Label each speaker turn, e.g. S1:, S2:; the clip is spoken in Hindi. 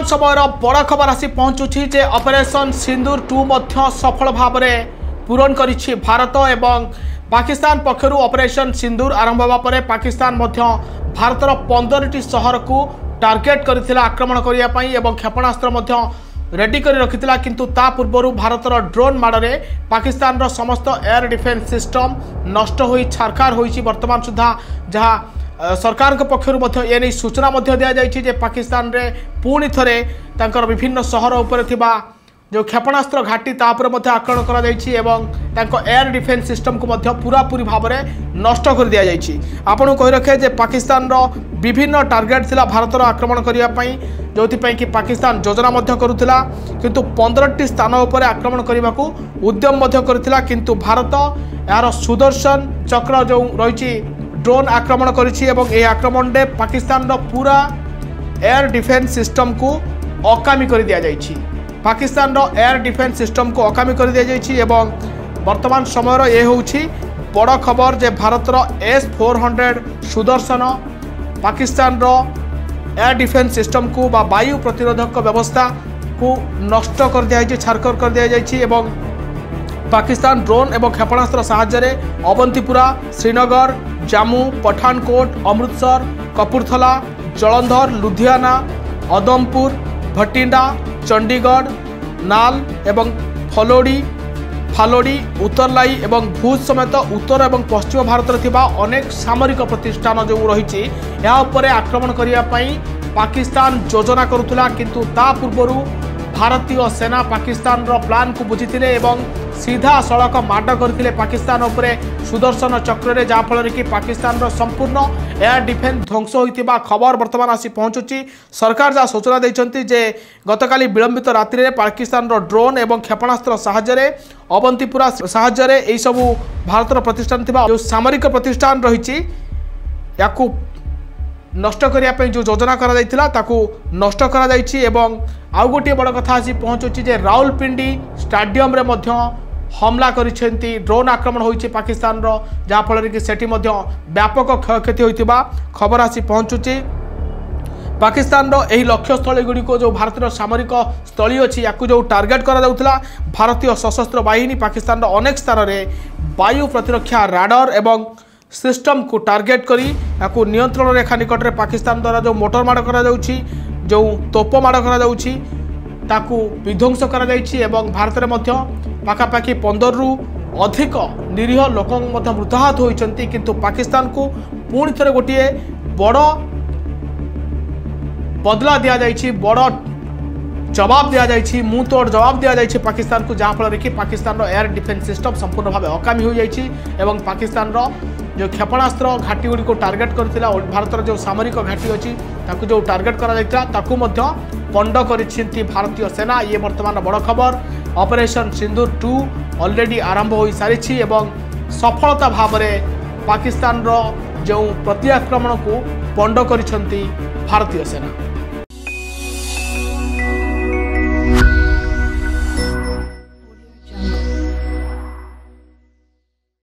S1: समय बड़ खबर आसी पहुंचुछि जे ऑपरेशन सिंदूर 2 मध्य सफल भाव में पूरण करिछि भारत एवं पाकिस्तान पक्षर ऑपरेशन सिंदूर आरंभ होगा पर पाकिस्तान मध्य भारतर 15टी सहर को टार्गेट करथिला आक्रमण करिया पई एवं क्षेपणास्त्र मध्य रेडी कर रखिथिला किंतु ता पूर्व भारतर ड्रोन माड़े पाकिस्तान रो समस्त एयर डिफेन्स सिस्टम नष्ट होई छारखार होईछि। वर्तमान सुधा जहाँ सरकार पक्षर ए नहीं सूचना दि जाए पाकिस्तान रे पुणी थे तांकर विभिन्न सहर उपर थिबा जो क्षेपणास्त्र घाटी तापर आक्रमण करा एयर डिफेन्स सिस्टम को पूरा पूरी भाव में नष्ट कर दि जाइए। आपन कही रखे जे पाकिस्तान रो विभिन्न टार्गेट थिला भारतर आक्रमण करने जो कि पाकिस्तान योजना करुला किंतु 15टी स्थान उपर आक्रमण करने को उद्यम करथिला किंतु भारत यार सुदर्शन चक्र जो रही ड्रोन आक्रमण करिछि एवं ए आक्रमण रे पाकिस्तान रो पूरा एयर डिफेन्स सिस्टम को अकामी कर दिया जाइछि। पाकिस्तान रो एयर डिफेन्स सिस्टम को अकामी कर दिया जाइछि एवं वर्तमान समय ये होछि बड़ खबर जे भारत रो S-400 सुदर्शन पाकिस्तान रो एयर डिफेन्स सिस्टम को बा वायु प्रतिरोधक व्यवस्था को नष्ट कर दिया जाइछि छारखार कर दिया जाइछि एवं पाकिस्तान ड्रोन एवं क्षेपणास्त्र साहाय्य अवंतीपुरा श्रीनगर जम्मू पठानकोट अमृतसर कपूरथला जलंधर लुधियाना उधमपुर भटिंडा चंडीगढ़ नाल एवं फालोडी उत्तरलाई एवं भूज समेत उत्तर एवं पश्चिम भारत में अनेक सामरिक प्रतिष्ठान जो रही आक्रमण करने पाकिस्तान योजना करुला किंतु ता पूर्व भारतीय सेना पाकिस्तान रो प्लान को बुझीथिले एवं सीधा सड़क माड करथिले पाकिस्तान उपरे सुदर्शन चक्र रे जाफल कि पाकिस्तान रो संपूर्ण एयर डिफेन्स ध्वंस होइतिबा खबर वर्तमान आसी पहुंचुची। सरकार जा सूचना दैछंती जे गतकाली विलंबित रात्रि रे पाकिस्तान रो ड्रोन एवं क्षेपणास्त्र साहाय्य अवंतीपुरा साहाय्य एई सबु भारतर प्रतिष्ठान थिबा जो सामरिक प्रतिष्ठान रहिछि याकू नष्ट करने जो योजना करा नष्ट करा एवं आउ गोटे बड़ कथा आसी पहुँचुची जे राउलपिंडी स्टाडियम रे मध्य हमला करिसेंती ड्रोन आक्रमण होइछि पाकिस्तान रो जाफल कि सेठी मध्य व्यापक क्षयक्षति होइतिबा खबर आसी पहुँचुची। पाकिस्तान रो एही लक्ष्य स्थली गुड़िक जो भारतीय सामरिक स्थली अच्छी या जो टार्गेट करा भारतीय सशस्त्र बाहिनी पाकिस्तान रो अनेक स्थान में वायु प्रतिरक्षा राडार एवं सिस्टम को टार्गेट करी याकू नियंत्रण रेखा निकट में पाकिस्तान द्वारा जो मोटर माड़ करा जाउछि जो तोप माड़ करा जाउछि ताकू विध्वंस करा जाइछि एवं भारत में पाखापाखि 15 रु अधिक निरीह लोक मृताहत होइछन्ति किंतु पाकिस्तान को पुणी थे गोटे बड़ बदला दि जाइछि बड़ जवाब दि जाइछि मुँह तोड़ जवाब दि जाइछि पाकिस्तान को जहाँफल कि पाकिस्तान रो एयर डिफेन्स सिस्टम संपूर्ण भाव अकामी हो जाइछि एवं पाकिस्तान रो जो क्षेपणास्त्र घाटी गुड़ी को टार्गेट करथिला भारतर जो सामरिक घाटी अच्छी ताकू जो टार्गेट करा जाइता ताकू मध्य पंड करिसेंती भारतीय सेना। ये वर्तमान बड़ खबर ऑपरेशन सिंदूर 2 ऑलरेडी आरंभ हो सारी एवं सफलता भाव में पाकिस्तान रो जो प्रत्याक्रमण को पंड करिसेंती भारतीय सेना।